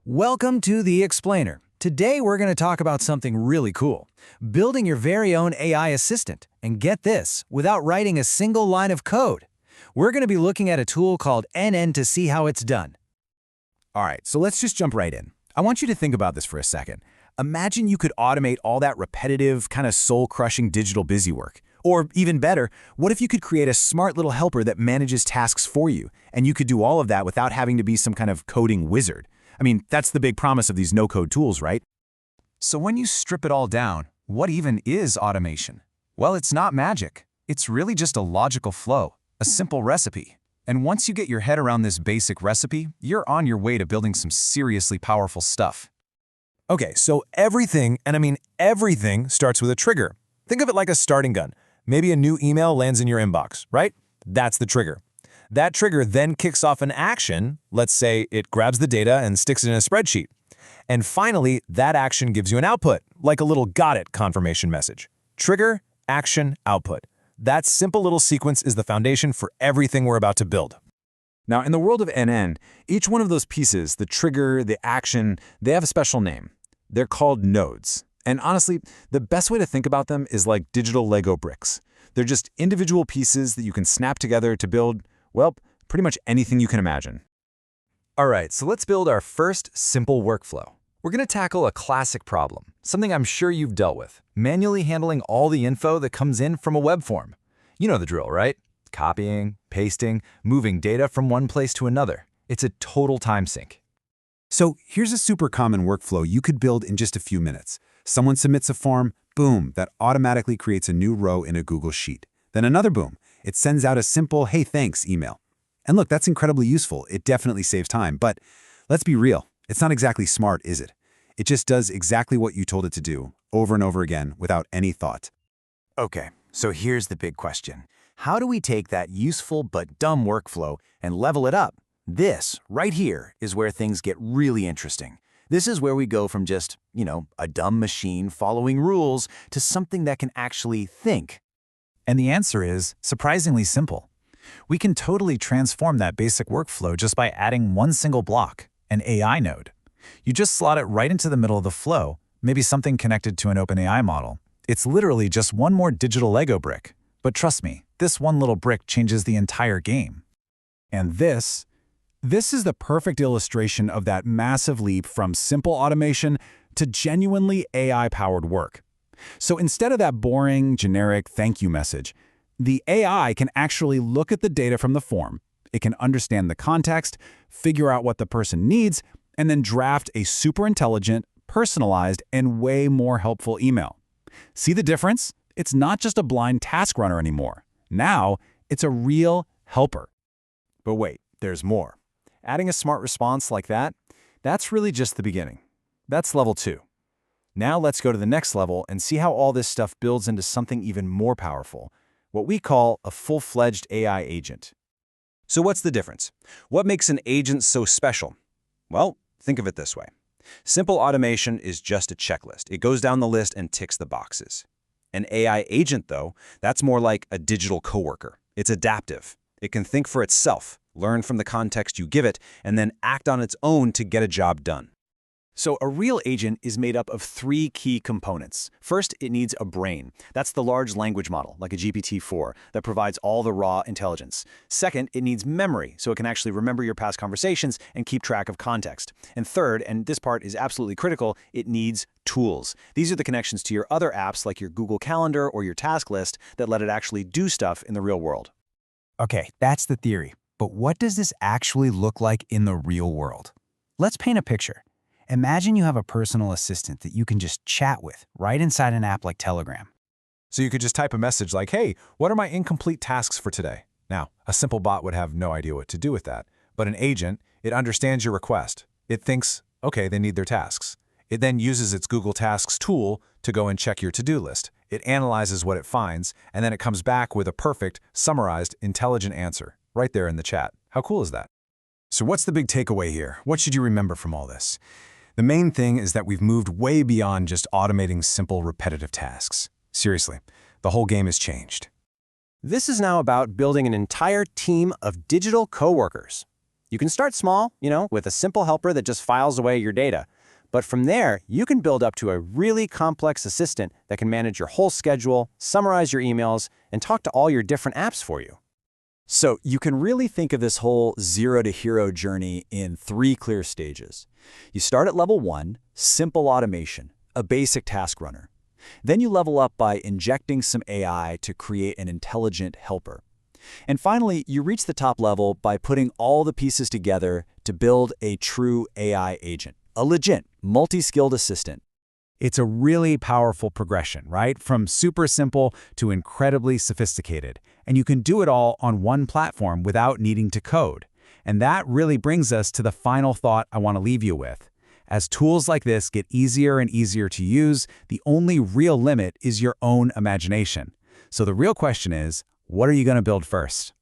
Welcome to The Explainer. Today we're going to talk about something really cool, building your very own AI assistant. And get this, without writing a single line of code. We're going to be looking at a tool called N8n to see how it's done. All right, so let's just jump right in. I want you to think about this for a second. Imagine you could automate all that repetitive, kind of soul-crushing digital busy work. Or even better, what if you could create a smart little helper that manages tasks for you, and you could do all of that without having to be some kind of coding wizard? I mean, that's the big promise of these no-code tools, right? So when you strip it all down, what even is automation? Well, it's not magic. It's really just a logical flow, a simple recipe. And once you get your head around this basic recipe, you're on your way to building some seriously powerful stuff. Okay, so everything, and I mean everything, starts with a trigger. Think of it like a starting gun. Maybe a new email lands in your inbox, right? That's the trigger. That trigger then kicks off an action. Let's say it grabs the data and sticks it in a spreadsheet. And finally, that action gives you an output, like a little got it confirmation message. Trigger, action, output. That simple little sequence is the foundation for everything we're about to build. Now, in the world of N8n, each one of those pieces, the trigger, the action, they have a special name. They're called nodes. And honestly, the best way to think about them is like digital Lego bricks. They're just individual pieces that you can snap together to build, well, pretty much anything you can imagine. All right, so let's build our first simple workflow. We're going to tackle a classic problem, something I'm sure you've dealt with, manually handling all the info that comes in from a web form. You know the drill, right? Copying, pasting, moving data from one place to another. It's a total time sink. So here's a super common workflow you could build in just a few minutes. Someone submits a form, boom, that automatically creates a new row in a Google Sheet. Then another boom, it sends out a simple "Hey, thanks" email. And look, that's incredibly useful. It definitely saves time, but let's be real. It's not exactly smart, is it? It just does exactly what you told it to do, over and over again, without any thought. Okay, so here's the big question. How do we take that useful but dumb workflow and level it up? This, right here, is where things get really interesting. This is where we go from just, a dumb machine following rules to something that can actually think. And the answer is surprisingly simple. We can totally transform that basic workflow just by adding one single block, an AI node. You just slot it right into the middle of the flow, maybe something connected to an OpenAI model. It's literally just one more digital Lego brick. But trust me, this one little brick changes the entire game. And this is the perfect illustration of that massive leap from simple automation to genuinely AI-powered work. So instead of that boring, generic thank you message, the AI can actually look at the data from the form. It can understand the context, figure out what the person needs, and then draft a super intelligent, personalized, and way more helpful email. See the difference? It's not just a blind task runner anymore. Now, it's a real helper. But wait, there's more. Adding a smart response like that, that's really just the beginning. That's level 2. Now let's go to the next level and see how all this stuff builds into something even more powerful, what we call a full-fledged AI agent. So what's the difference? What makes an agent so special? Well, think of it this way. Simple automation is just a checklist. It goes down the list and ticks the boxes. An AI agent, though, that's more like a digital coworker. It's adaptive. It can think for itself, learn from the context you give it, and then act on its own to get a job done. So a real agent is made up of 3 key components. First, it needs a brain. That's the large language model, like a GPT-4, that provides all the raw intelligence. Second, it needs memory, so it can actually remember your past conversations and keep track of context. And third, and this part is absolutely critical, it needs tools. These are the connections to your other apps like your Google Calendar or your task list that let it actually do stuff in the real world. Okay, that's the theory. But what does this actually look like in the real world? Let's paint a picture. Imagine you have a personal assistant that you can just chat with right inside an app like Telegram. So you could just type a message like, "Hey, what are my incomplete tasks for today?" Now, a simple bot would have no idea what to do with that. But an agent, it understands your request. It thinks, okay, they need their tasks. It then uses its Google Tasks tool to go and check your to-do list. It analyzes what it finds, and then it comes back with a perfect, summarized, intelligent answer right there in the chat. How cool is that? So what's the big takeaway here? What should you remember from all this? The main thing is that we've moved way beyond just automating simple, repetitive tasks. Seriously, the whole game has changed. This is now about building an entire team of digital coworkers. You can start small, with a simple helper that just files away your data. But from there, you can build up to a really complex assistant that can manage your whole schedule, summarize your emails, and talk to all your different apps for you. So you can really think of this whole zero to hero journey in 3 clear stages. You start at level 1, simple automation, a basic task runner. Then you level up by injecting some AI to create an intelligent helper. And finally, you reach the top level by putting all the pieces together to build a true AI agent, a legit, multi-skilled assistant. It's a really powerful progression, right? From super simple to incredibly sophisticated. And you can do it all on one platform without needing to code. And that really brings us to the final thought I want to leave you with. As tools like this get easier and easier to use, the only real limit is your own imagination. So the real question is, what are you going to build first?